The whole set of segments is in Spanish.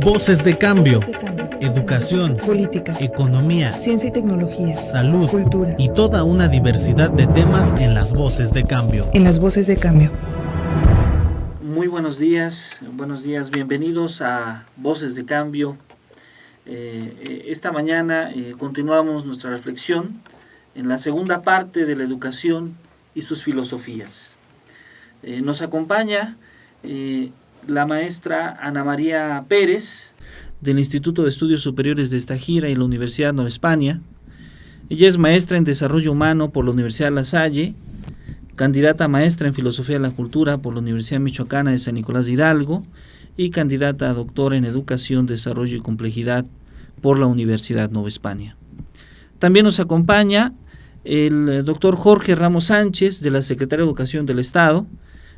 Voces de cambio. Educación, política, economía, ciencia y tecnología, salud, cultura y toda una diversidad de temas en las Voces de Cambio. En las Voces de Cambio. Muy buenos días, bienvenidos a Voces de Cambio. Esta mañana continuamos nuestra reflexión en la segunda parte de la educación y sus filosofías. Nos acompaña la maestra Ana María Pérez, del Instituto de Estudios Superiores de Estagira y la Universidad Nueva España. Ella es maestra en Desarrollo Humano por la Universidad La Salle, candidata a maestra en Filosofía de la Cultura por la Universidad Michoacana de San Nicolás de Hidalgo y candidata a doctora en Educación, Desarrollo y Complejidad por la Universidad Nueva España. También nos acompaña el doctor Jorge Ramos Sánchez, de la Secretaría de Educación del Estado.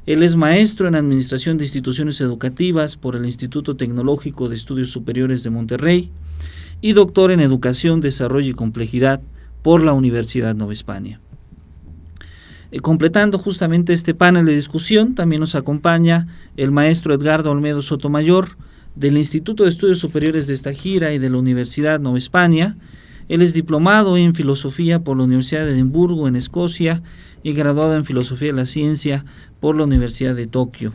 Él es maestro en Administración de Instituciones Educativas por el Instituto Tecnológico de Estudios Superiores de Monterrey y doctor en Educación, Desarrollo y Complejidad por la Universidad Nueva España. Completando justamente este panel de discusión, también nos acompaña el maestro Edgardo Olmedo Sotomayor, del Instituto de Estudios Superiores de Estagira y de la Universidad Nueva España. Él es diplomado en Filosofía por la Universidad de Edimburgo, en Escocia, y graduado en Filosofía de la Ciencia por la Universidad de Tokio.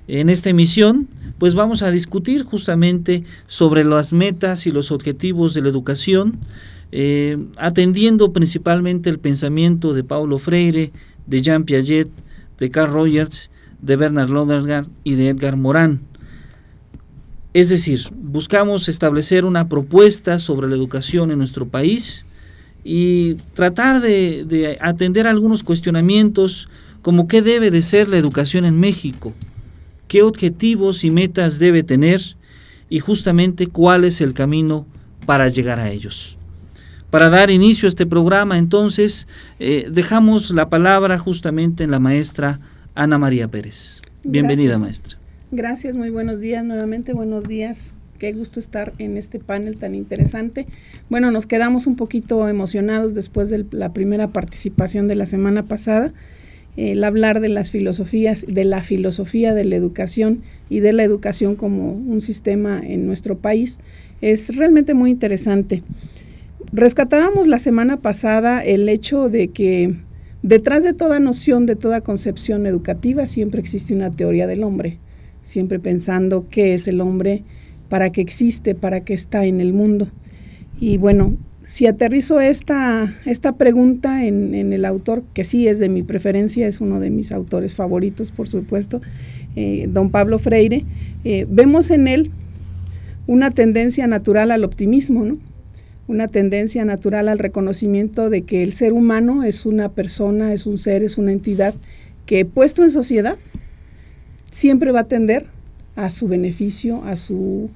En esta emisión, pues vamos a discutir justamente sobre las metas y los objetivos de la educación, atendiendo principalmente el pensamiento de Paulo Freire, de Jean Piaget, de Carl Rogers, de Bernard Lonergan y de Edgar Morin. Es decir, buscamos establecer una propuesta sobre la educación en nuestro país y tratar de atender algunos cuestionamientos como qué debe de ser la educación en México, qué objetivos y metas debe tener y justamente cuál es el camino para llegar a ellos. Para dar inicio a este programa, entonces, dejamos la palabra justamente en la maestra Ana María Pérez. Bienvenida, Gracias. Maestra. Gracias, muy buenos días nuevamente, buenos días. Qué gusto estar en este panel tan interesante. Bueno, nos quedamos un poquito emocionados después de la primera participación de la semana pasada, el hablar de las filosofías, de la filosofía de la educación y de la educación como un sistema en nuestro país, es realmente muy interesante. Rescatábamos la semana pasada el hecho de que detrás de toda noción, de toda concepción educativa, siempre existe una teoría del hombre, siempre pensando qué es el hombre, para qué existe, para qué está en el mundo. Y bueno, si aterrizo esta pregunta en el autor, que sí es de mi preferencia, es uno de mis autores favoritos, por supuesto, don Paulo Freire, vemos en él una tendencia natural al optimismo, ¿no? Una tendencia natural al reconocimiento de que el ser humano es una persona, es un ser, es una entidad que, puesto en sociedad, siempre va a tender a su beneficio, a su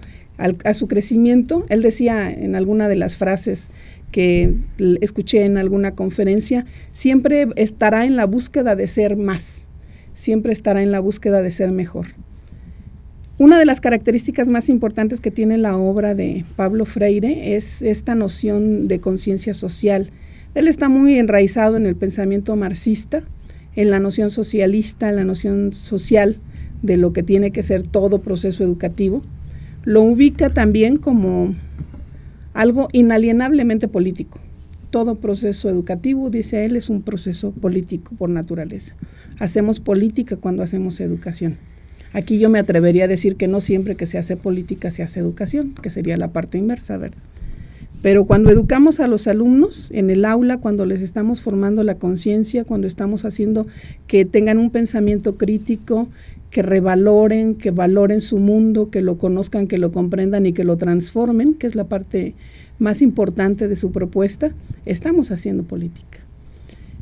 crecimiento. Él decía en alguna de las frases que escuché en alguna conferencia, siempre estará en la búsqueda de ser más, siempre estará en la búsqueda de ser mejor. Una de las características más importantes que tiene la obra de Paulo Freire es esta noción de conciencia social. Él está muy enraizado en el pensamiento marxista, en la noción socialista, en la noción social de lo que tiene que ser todo proceso educativo. Lo ubica también como algo inalienablemente político. Todo proceso educativo, dice él, es un proceso político por naturaleza. Hacemos política cuando hacemos educación. Aquí yo me atrevería a decir que no siempre que se hace política se hace educación, que sería la parte inversa, ¿verdad? Pero cuando educamos a los alumnos en el aula, cuando les estamos formando la conciencia, cuando estamos haciendo que tengan un pensamiento crítico, que revaloren, que valoren su mundo, que lo conozcan, que lo comprendan y que lo transformen, que es la parte más importante de su propuesta, estamos haciendo política.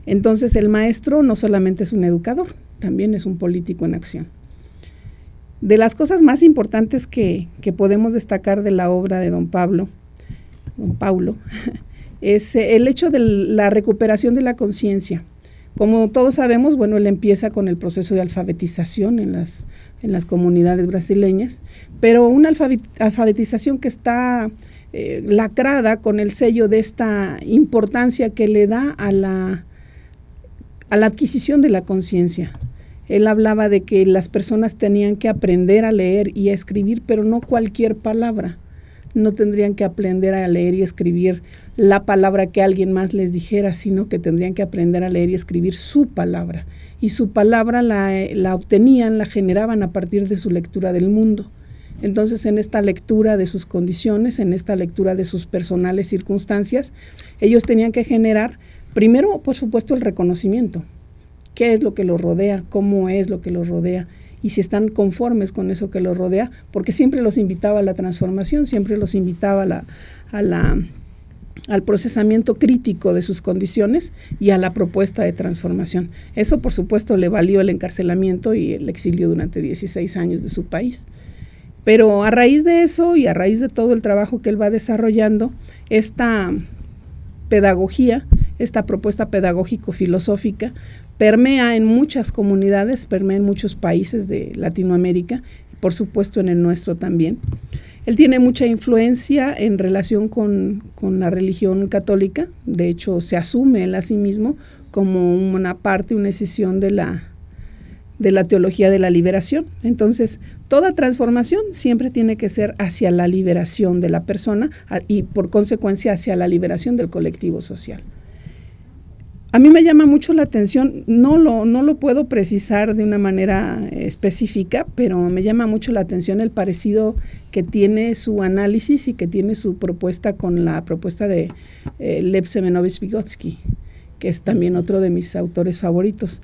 Entonces el maestro no solamente es un educador, también es un político en acción. De las cosas más importantes que podemos destacar de la obra de don Paulo, es el hecho de la recuperación de la conciencia. Como todos sabemos, bueno, él empieza con el proceso de alfabetización en las comunidades brasileñas, pero una alfabetización que está lacrada con el sello de esta importancia que le da a la adquisición de la conciencia. Él hablaba de que las personas tenían que aprender a leer y a escribir, pero no cualquier palabra. No tendrían que aprender a leer y escribir la palabra que alguien más les dijera, sino que tendrían que aprender a leer y escribir su palabra. Y su palabra la obtenían, la generaban a partir de su lectura del mundo. Entonces, en esta lectura de sus condiciones, en esta lectura de sus personales circunstancias, ellos tenían que generar, primero, por supuesto, el reconocimiento. ¿Qué es lo que los rodea? ¿Cómo es lo que los rodea? Y si están conformes con eso que los rodea, porque siempre los invitaba a la transformación, siempre los invitaba al procesamiento crítico de sus condiciones y a la propuesta de transformación. Eso, por supuesto, le valió el encarcelamiento y el exilio durante 16 años de su país. Pero a raíz de eso y a raíz de todo el trabajo que él va desarrollando, esta pedagogía, esta propuesta pedagógico-filosófica, permea en muchas comunidades, permea en muchos países de Latinoamérica, por supuesto en el nuestro también. Él tiene mucha influencia en relación con la religión católica, de hecho se asume él a sí mismo como una parte, una escisión de la teología de la liberación. Entonces, toda transformación siempre tiene que ser hacia la liberación de la persona y por consecuencia hacia la liberación del colectivo social. A mí me llama mucho la atención, no lo puedo precisar de una manera específica, pero me llama mucho la atención el parecido que tiene su análisis y que tiene su propuesta con la propuesta de Lev Semenovich Vygotsky, que es también otro de mis autores favoritos.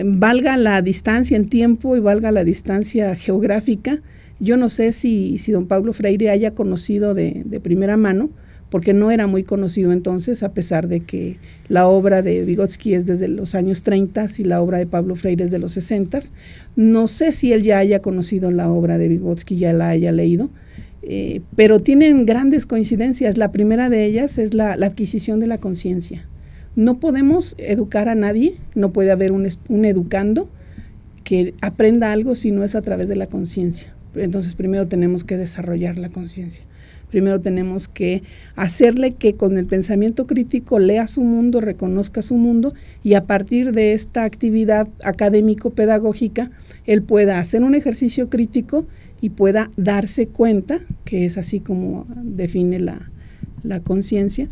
Valga la distancia en tiempo y valga la distancia geográfica, yo no sé si don Pablo Freire haya conocido de primera mano, porque no era muy conocido entonces, a pesar de que la obra de Vygotsky es desde los años 30 y la obra de Pablo Freire es de los 60. No sé si él ya haya conocido la obra de Vygotsky, ya la haya leído, pero tienen grandes coincidencias. La primera de ellas es la adquisición de la conciencia. No podemos educar a nadie, no puede haber un educando que aprenda algo si no es a través de la conciencia. Entonces, primero tenemos que desarrollar la conciencia. Primero tenemos que hacerle que con el pensamiento crítico lea su mundo, reconozca su mundo y a partir de esta actividad académico-pedagógica, él pueda hacer un ejercicio crítico y pueda darse cuenta, que es así como define la conciencia,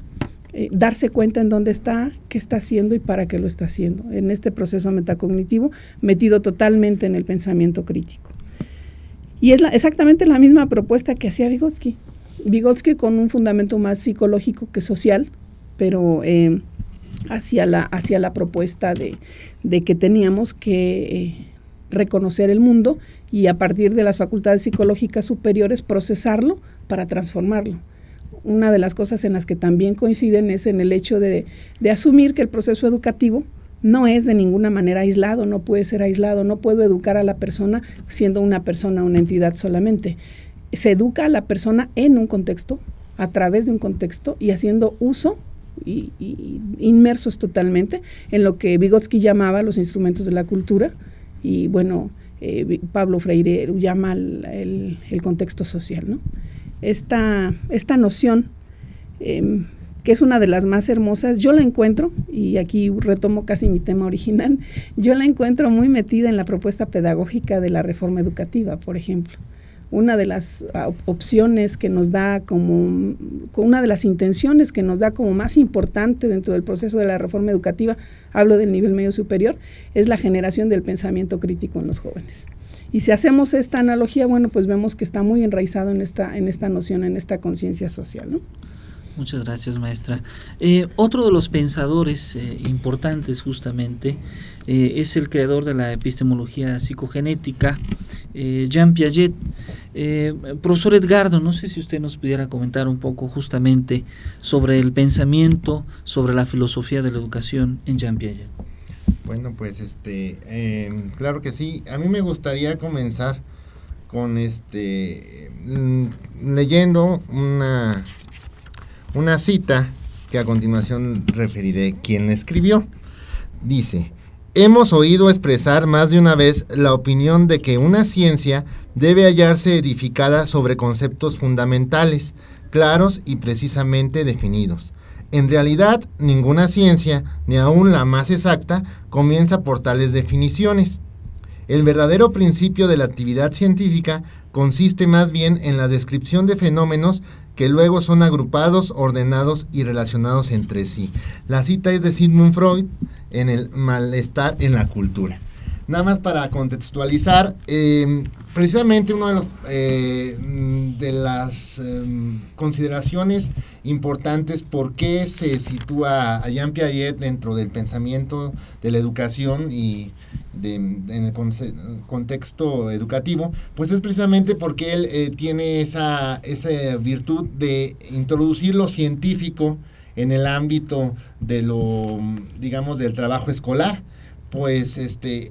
darse cuenta en dónde está, qué está haciendo y para qué lo está haciendo, en este proceso metacognitivo metido totalmente en el pensamiento crítico. Y es exactamente la misma propuesta que hacía Vygotsky. Vygotsky con un fundamento más psicológico que social, pero hacia la propuesta de que teníamos que reconocer el mundo y a partir de las facultades psicológicas superiores procesarlo para transformarlo. Una de las cosas en las que también coinciden es en el hecho de asumir que el proceso educativo no es de ninguna manera aislado, no puede ser aislado, no puedo educar a la persona siendo una persona, una entidad solamente. Se educa a la persona en un contexto, a través de un contexto y haciendo uso y inmersos totalmente en lo que Vygotsky llamaba los instrumentos de la cultura y bueno, Pablo Freire llama el contexto social, ¿no? Esta noción, que es una de las más hermosas, yo la encuentro, y aquí retomo casi mi tema original, yo la encuentro muy metida en la propuesta pedagógica de la reforma educativa, por ejemplo. Una de las opciones que nos da una de las intenciones que nos da como más importante dentro del proceso de la reforma educativa, hablo del nivel medio superior, es la generación del pensamiento crítico en los jóvenes. Y si hacemos esta analogía, bueno, pues vemos que está muy enraizado en esta noción, en esta conciencia social, ¿no? Muchas gracias, maestra. Otro de los pensadores importantes justamente es el creador de la epistemología psicogenética, Jean Piaget. Profesor Edgardo, no sé si usted nos pudiera comentar un poco justamente sobre el pensamiento, sobre la filosofía de la educación en Jean Piaget. Bueno, pues claro que sí. A mí me gustaría comenzar con leyendo una cita que a continuación referiré quién la escribió. Dice: hemos oído expresar más de una vez la opinión de que una ciencia debe hallarse edificada sobre conceptos fundamentales, claros y precisamente definidos. En realidad, ninguna ciencia, ni aun la más exacta, comienza por tales definiciones. El verdadero principio de la actividad científica consiste más bien en la descripción de fenómenos que luego son agrupados, ordenados y relacionados entre sí. La cita es de Sigmund Freud en El malestar en la cultura. Nada más para contextualizar, precisamente uno de las consideraciones importantes por qué se sitúa a Jean Piaget dentro del pensamiento de la educación y en el contexto educativo, pues es precisamente porque él tiene esa virtud de introducir lo científico en el ámbito de digamos, del trabajo escolar. Pues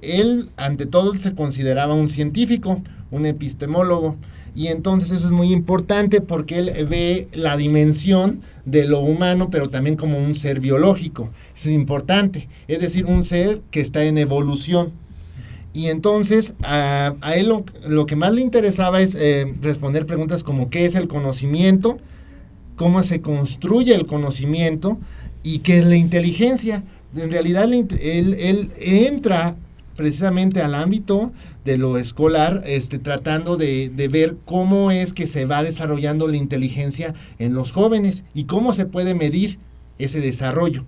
él ante todo se consideraba un científico, un epistemólogo, y entonces eso es muy importante porque él ve la dimensión de lo humano, pero también como un ser biológico. Eso es importante, es decir, un ser que está en evolución. Y entonces a él lo que más le interesaba es responder preguntas como ¿qué es el conocimiento?, ¿cómo se construye el conocimiento? ¿Y qué es la inteligencia? En realidad él entra precisamente al ámbito de lo escolar, tratando de ver cómo es que se va desarrollando la inteligencia en los jóvenes y cómo se puede medir ese desarrollo.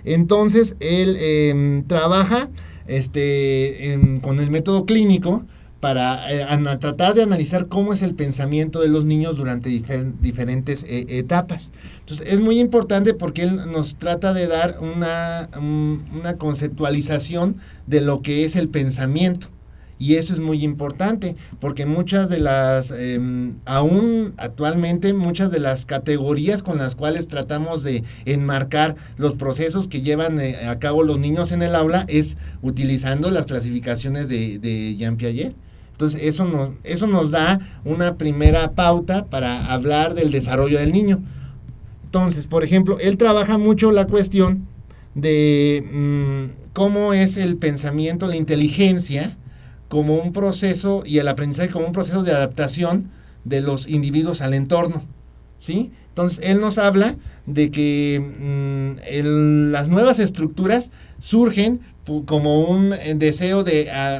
Entonces él trabaja con el método clínico para tratar de analizar cómo es el pensamiento de los niños durante diferentes etapas. Entonces es muy importante porque él nos trata de dar una conceptualización de lo que es el pensamiento. Y eso es muy importante, porque muchas de las, aún actualmente, muchas de las categorías con las cuales tratamos de enmarcar los procesos que llevan a cabo los niños en el aula es utilizando las clasificaciones de Jean Piaget. Entonces eso nos da una primera pauta para hablar del desarrollo del niño. Entonces, por ejemplo, él trabaja mucho la cuestión de cómo es el pensamiento, la inteligencia, como un proceso, y el aprendizaje como un proceso de adaptación de los individuos al entorno, ¿sí? Entonces, él nos habla de que las nuevas estructuras surgen como un deseo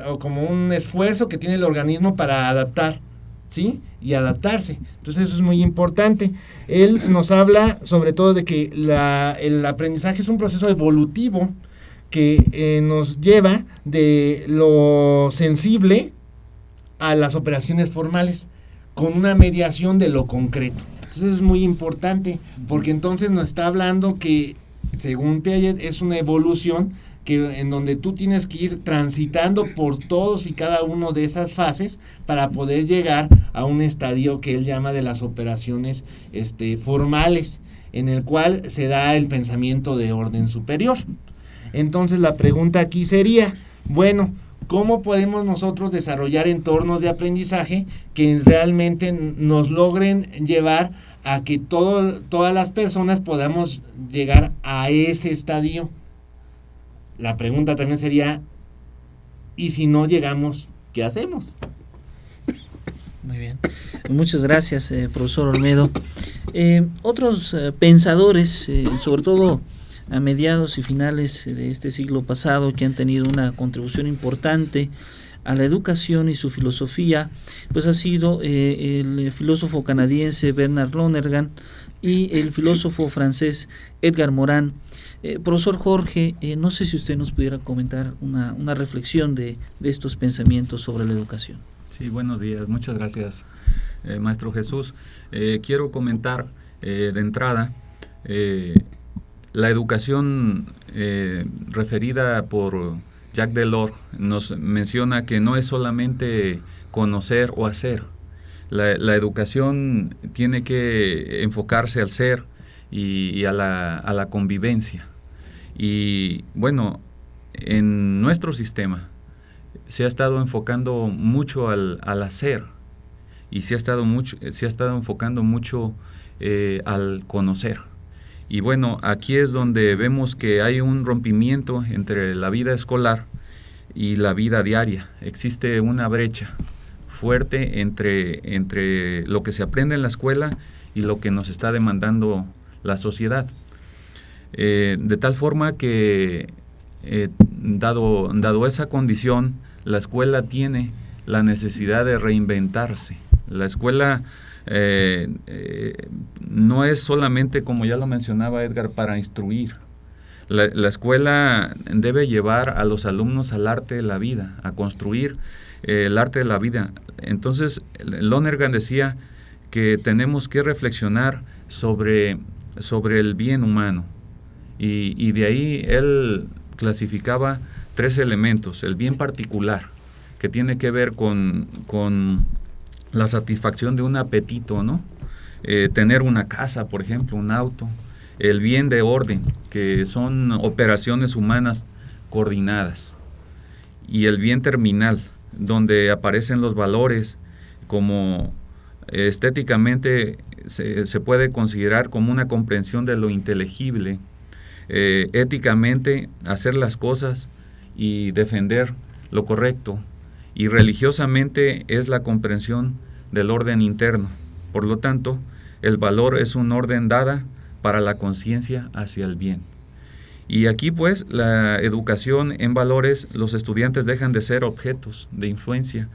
o como un esfuerzo que tiene el organismo para adaptar, ¿sí? Y adaptarse. Entonces, eso es muy importante. Él nos habla sobre todo de que el aprendizaje es un proceso evolutivo que nos lleva de lo sensible a las operaciones formales, con una mediación de lo concreto. Entonces es muy importante, porque entonces nos está hablando que, según Piaget, es una evolución en donde tú tienes que ir transitando por todos y cada uno de esas fases para poder llegar a un estadio que él llama de las operaciones formales, en el cual se da el pensamiento de orden superior. Entonces la pregunta aquí sería, bueno, ¿cómo podemos nosotros desarrollar entornos de aprendizaje que realmente nos logren llevar a que todas las personas podamos llegar a ese estadio? La pregunta también sería, ¿y si no llegamos, qué hacemos? Muy bien. Muchas gracias, profesor Olmedo. Otros pensadores, sobre todo a mediados y finales de este siglo pasado, que han tenido una contribución importante a la educación y su filosofía, pues ha sido el filósofo canadiense Bernard Lonergan y el filósofo francés Edgar Morin. Profesor Jorge, no sé si usted nos pudiera comentar una reflexión de estos pensamientos sobre la educación. Sí, buenos días, muchas gracias, maestro Jesús. Quiero comentar de entrada la educación referida por Jacques Delors. Nos menciona que no es solamente conocer o hacer. La educación tiene que enfocarse al ser y a la convivencia. Y bueno, en nuestro sistema se ha estado enfocando mucho al hacer y se ha estado enfocando mucho al conocer. Y bueno, aquí es donde vemos que hay un rompimiento entre la vida escolar y la vida diaria. Existe una brecha fuerte entre lo que se aprende en la escuela y lo que nos está demandando la sociedad. De tal forma que, dado esa condición, la escuela tiene la necesidad de reinventarse. La escuela no es solamente, como ya lo mencionaba Edgar, para instruir. La escuela debe llevar a los alumnos al arte de la vida, a construir el arte de la vida. Entonces, Lonergan decía que tenemos que reflexionar sobre el bien humano, y de ahí él clasificaba 3 elementos: el bien particular, que tiene que ver con la satisfacción de un apetito, ¿no? Tener una casa, por ejemplo, un auto. El bien de orden, que son operaciones humanas coordinadas. Y el bien terminal, donde aparecen los valores, como estéticamente se puede considerar como una comprensión de lo inteligible, éticamente hacer las cosas y defender lo correcto, y religiosamente es la comprensión del orden interno. Por lo tanto, el valor es un orden dada para la conciencia hacia el bien. Y aquí pues la educación en valores, los estudiantes dejan de ser objetos de influencia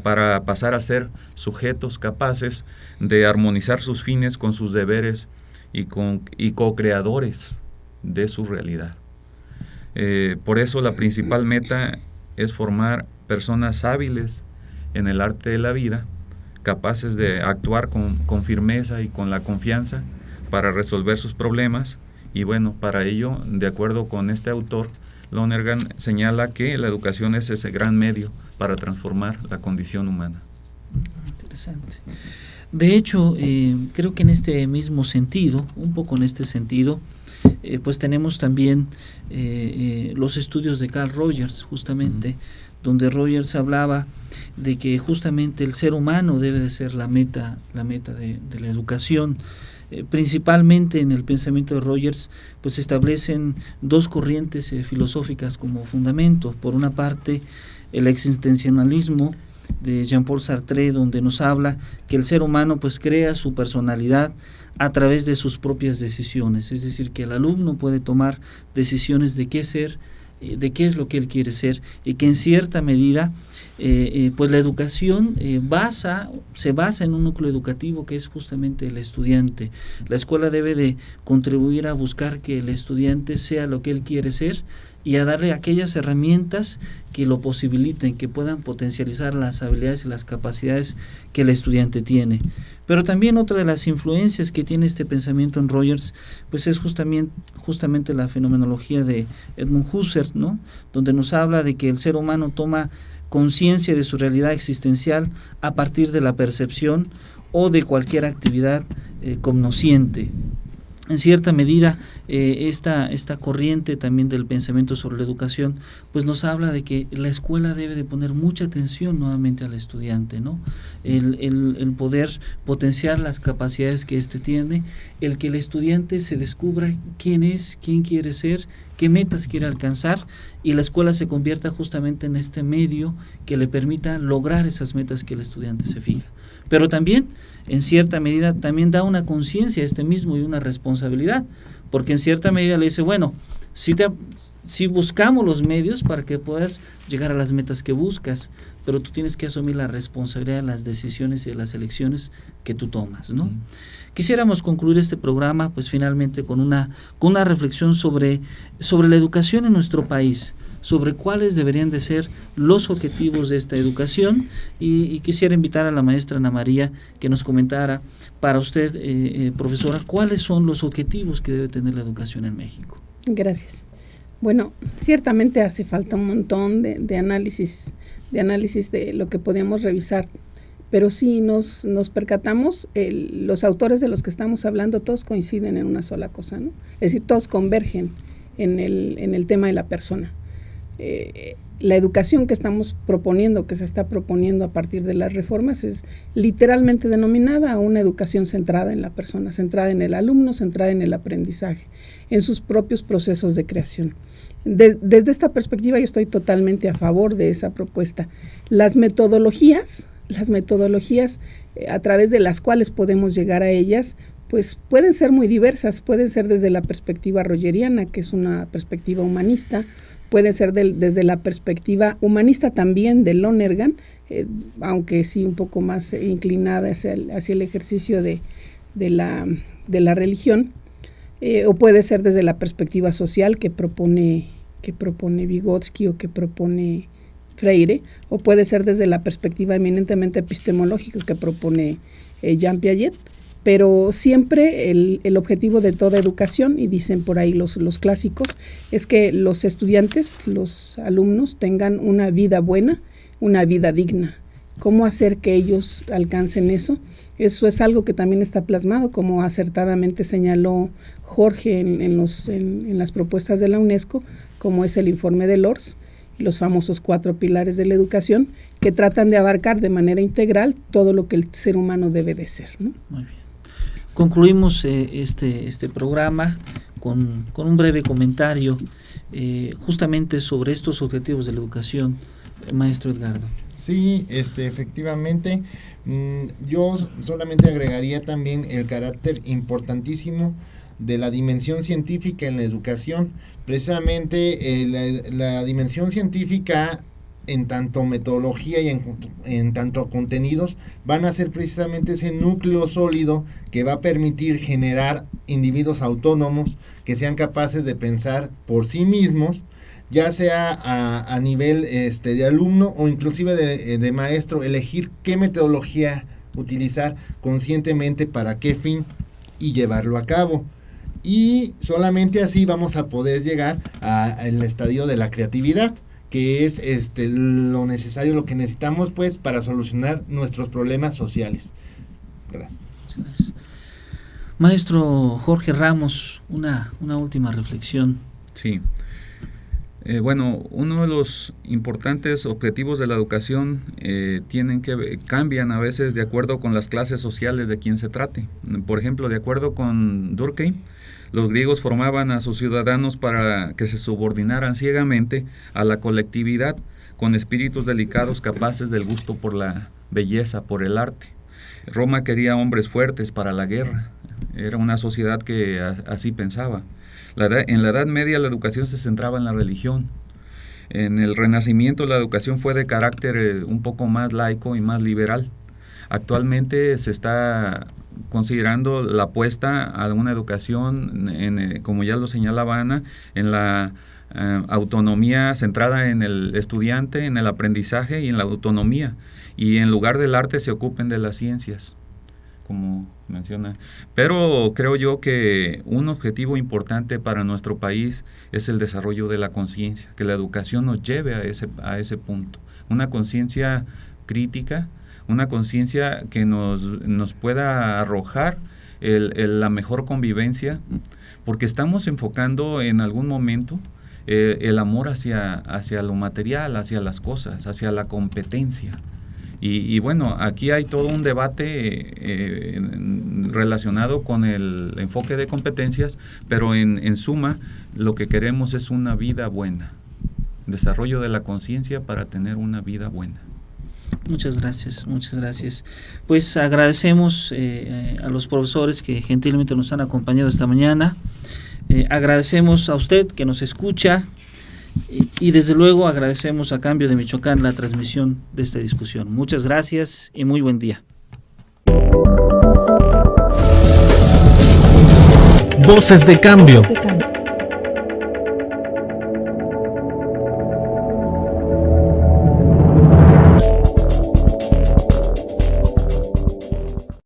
para pasar a ser sujetos capaces de armonizar sus fines con sus deberes y co-creadores de su realidad. Por eso la principal meta es formar personas hábiles en el arte de la vida, capaces de actuar con firmeza y con la confianza para resolver sus problemas. Y bueno, para ello, de acuerdo con este autor, Lonergan señala que la educación es ese gran medio para transformar la condición humana. Interesante. De hecho, creo que en este mismo sentido, un poco en este sentido, pues tenemos también los estudios de Carl Rogers, justamente, donde Rogers hablaba de que justamente el ser humano debe de ser la meta de la educación. Principalmente en el pensamiento de Rogers, pues se establecen 2 corrientes filosóficas como fundamento. Por una parte, el existencialismo de Jean-Paul Sartre, donde nos habla que el ser humano pues crea su personalidad a través de sus propias decisiones, es decir, que el alumno puede tomar decisiones de qué ser, de qué es lo que él quiere ser, y que en cierta medida pues la educación se basa en un núcleo educativo que es justamente el estudiante. La escuela debe de contribuir a buscar que el estudiante sea lo que él quiere ser y a darle aquellas herramientas que lo posibiliten, que puedan potencializar las habilidades y las capacidades que el estudiante tiene. Pero también otra de las influencias que tiene este pensamiento en Rogers, pues es justamente la fenomenología de Edmund Husserl, ¿no? Donde nos habla de que el ser humano toma conciencia de su realidad existencial a partir de la percepción o de cualquier actividad cognosciente. En cierta medida, esta corriente también del pensamiento sobre la educación, pues nos habla de que la escuela debe de poner mucha atención nuevamente al estudiante, ¿no? El poder potenciar las capacidades que éste tiene, el que el estudiante se descubra quién es, quién quiere ser, qué metas quiere alcanzar, y la escuela se convierta justamente en este medio que le permita lograr esas metas que el estudiante se fija. Pero también, en cierta medida, también da una conciencia a este mismo y una responsabilidad, porque en cierta medida le dice, bueno, si buscamos los medios para que puedas llegar a las metas que buscas, pero tú tienes que asumir la responsabilidad de las decisiones y de las elecciones que tú tomas, ¿no? Quisiéramos concluir este programa, pues finalmente con una reflexión sobre la educación en nuestro país, sobre cuáles deberían de ser los objetivos de esta educación, y quisiera invitar a la maestra Ana María que nos comentara para usted, profesora, cuáles son los objetivos que debe tener la educación en México. Gracias. Bueno, ciertamente hace falta un montón de análisis de lo que podemos revisar, pero sí nos percatamos, los autores de los que estamos hablando todos coinciden en una sola cosa, ¿no? Es decir, todos convergen en el tema de la persona. La educación que estamos proponiendo, que se está proponiendo a partir de las reformas, es literalmente denominada a una educación centrada en la persona, centrada en el alumno, centrada en el aprendizaje, en sus propios procesos de creación. Desde esta perspectiva yo estoy totalmente a favor de esa propuesta. Las metodologías a través de las cuales podemos llegar a ellas, pues pueden ser muy diversas, pueden ser desde la perspectiva rogeriana, que es una perspectiva humanista, puede ser desde la perspectiva humanista también de Lonergan, aunque sí un poco más inclinada hacia el ejercicio de la religión, o puede ser desde la perspectiva social que propone Vygotsky o que propone Freire, o puede ser desde la perspectiva eminentemente epistemológica que propone Jean Piaget, pero siempre el objetivo de toda educación, y dicen por ahí los clásicos, es que los estudiantes, los alumnos tengan una vida buena, una vida digna. ¿Cómo hacer que ellos alcancen eso? Eso es algo que también está plasmado, como acertadamente señaló Jorge en las propuestas de la UNESCO, como es el informe de Lors, los famosos 4 pilares de la educación, que tratan de abarcar de manera integral todo lo que el ser humano debe de ser, ¿no? Muy bien. Concluimos este programa con un breve comentario justamente sobre estos objetivos de la educación, maestro Edgardo. Sí, efectivamente, yo solamente agregaría también el carácter importantísimo de la dimensión científica en la educación. Precisamente la dimensión científica en tanto metodología y en tanto contenidos van a ser precisamente ese núcleo sólido que va a permitir generar individuos autónomos que sean capaces de pensar por sí mismos, ya sea a nivel de alumno o inclusive de maestro, elegir qué metodología utilizar conscientemente, para qué fin y llevarlo a cabo. Y solamente así vamos a poder llegar al estadio de la creatividad, que es lo necesario, lo que necesitamos pues para solucionar nuestros problemas sociales. Gracias. Maestro Jorge Ramos, una última reflexión. Sí. Bueno, uno de los importantes objetivos de la educación cambian a veces de acuerdo con las clases sociales de quien se trate. Por ejemplo, de acuerdo con Durkheim, los griegos formaban a sus ciudadanos para que se subordinaran ciegamente a la colectividad, con espíritus delicados capaces del gusto por la belleza, por el arte. Roma quería hombres fuertes para la guerra. Era una sociedad que así pensaba. En la Edad Media la educación se centraba en la religión. En el Renacimiento la educación fue de carácter un poco más laico y más liberal. Actualmente se está considerando la apuesta a una educación, como ya lo señalaba Ana, en la autonomía centrada en el estudiante, en el aprendizaje y en la autonomía. Y en lugar del arte se ocupen de las ciencias, como menciona. Pero creo yo que un objetivo importante para nuestro país es el desarrollo de la conciencia, que la educación nos lleve a ese punto. Una conciencia crítica, una conciencia que nos pueda arrojar la mejor convivencia, porque estamos enfocando en algún momento el amor hacia lo material, hacia las cosas, hacia la competencia. Y bueno, aquí hay todo un debate relacionado con el enfoque de competencias, pero en suma lo que queremos es una vida buena, desarrollo de la conciencia para tener una vida buena. Muchas gracias. Pues agradecemos a los profesores que gentilmente nos han acompañado esta mañana. Agradecemos a usted que nos escucha. Y desde luego agradecemos a Cambio de Michoacán la transmisión de esta discusión. Muchas gracias y muy buen día. Voces de Cambio.